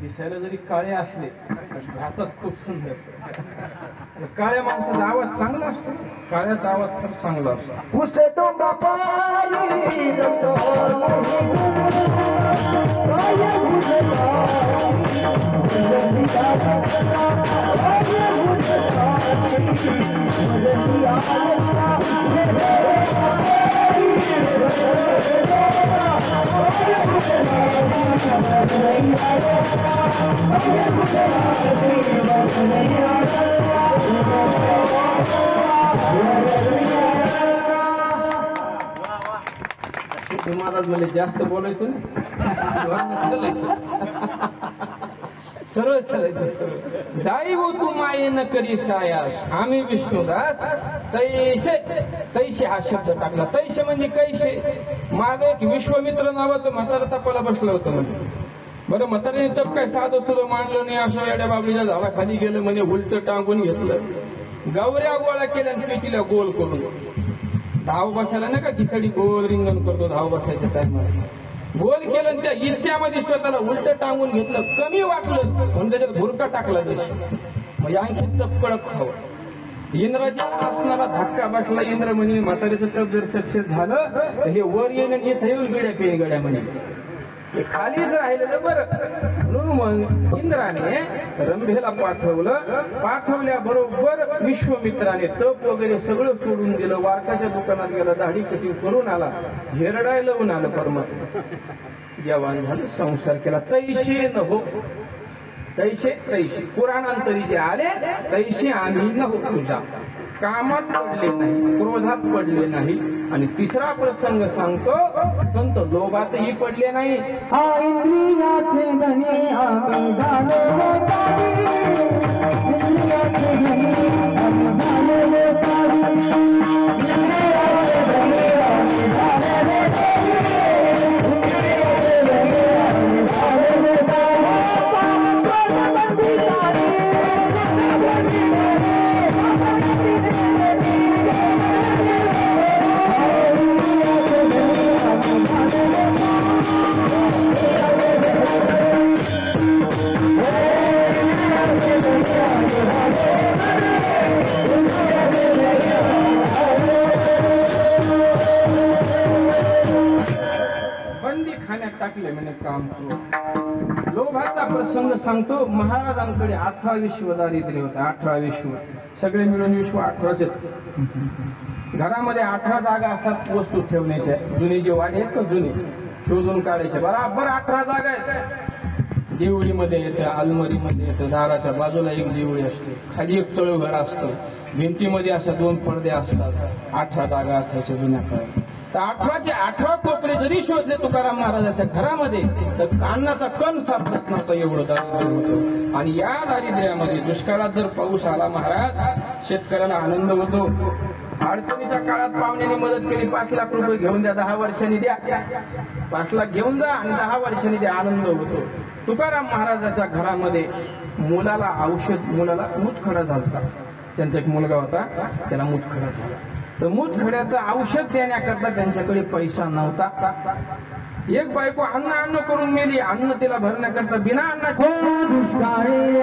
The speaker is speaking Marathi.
दिसायला जरी काळे असले राहतात खूप सुंदर. काळ्या माणसाचा आवाज चांगला असतो, काळ्याचा आवाज खूप चांगला असतो. महाराज मला जास्त बोलायचं चालायचं, सरळ चालायचं सरळ. जाई वो तू माये न करी सायास आम्ही विष्णुदास तैसे. तैसे हा शब्द टाकला. तैसे म्हणजे कैसे. माग एक विश्वमित्र नावाचं म्हातारा तपाला बसलं होतं म्हणजे. बरं म्हाताऱ्याने तप काय साधं सुद्धा मांडलं नाही. असं एड्या बाबळीच्या झाडाखाली गेलं म्हणजे उलट टांगून घेतलं. गवऱ्या गोळा केल्या आणि पेटीला गोल करून. धाव बसायला नाही का खिचडी गोल रिंगण करतो धाव बसायच्या टायमाला. गोल केलं आणि त्या इस्त्यामध्ये स्वतःला उलट टांगून घेतलं. कमी वाटलं म्हणून त्याच्यात भुरका टाकला दिसतो म्हणजे आणखी तप कडक खावं. इंद्राच्या असणारा धक्का बसला. इंद्र म्हणजे म्हाताऱ्याचं तप जर सक्सेस झालं तर हे वर येईन आणि इथं येऊन बिड्या पेन गड्या म्हणे खालीच राहिलेलं बरं. म्हणून मग इंद्राने रंभेला पाठवलं. पाठवल्याबरोबर विश्वमित्राने तप वगैरे सगळं सोडून दिलं. वारकाच्या दुकानात गेला, दाढी कटिंग करून आला, हेरडाय लावून आलं परमात्मा. जवान झालं, संसार केला. तैसे न हो तैसे तैसे पुराणांतरी जे आले तैसे आम्ही न हो तुझा. कामात पडले नाही, क्रोधात पडले नाही. आणि तिसरा प्रसंग सांगतो, संत लोभातही पडले नाही. इंद्रियाचे धनी आम्ही झालो, इंद्रियाचे धनी आम्ही झालो. टाकले म्हणे काम करू. लोभाचा प्रसंग सांगतो. महाराजांकडे 18 विश्व दारिद्र्य होतं. 18 विश्व सगळे मिळून विश्व 18च आहेत. घरामध्ये 18 जागा असतात वस्तू ठेवण्याच्या. जुने जे वाडे आहेत का जुने शोधून काढायचे बराबर 18 जागा आहेत. देवळीमध्ये येतं, अलमारीमध्ये येतं, दाराच्या बाजूला एक देवळी असते, खाली एक तळघर असतं, भिंतीमध्ये अशा 2 पडदे असतात. 18 जागा असायच्या जुन्या काळात. तर 18चे 18 कोपरे जरी शोधले तुकाराम महाराजांच्या घरामध्ये तर कान्नाचा कण सापडत नव्हता, एवढं दारिद्र्य होतं. आणि या दारिद्र्यामध्ये दुष्काळात जर पाऊस आला महाराज, शेतकऱ्यांना आनंद होतो. अडचणीच्या काळात पाहुण्याने मदत केली, 5 लाख रुपये घेऊन द्या, 10 वर्षांनी द्या. 5 लाख घेऊन जा आणि 10 वर्षांनी द्या, आनंद होतो. तुकाराम महाराजाच्या घरामध्ये मुलाला मूतखडा झाला. त्यांचा एक मुलगा होता, त्याला मूतखडा झाला. तर मूतखड्याचं औषध देण्याकरता त्यांच्याकडे पैसा नव्हता. एक बायको अन्न करून मेली. अन्न तिला भरण्याकरता बिना अन्नाची दुष्काळी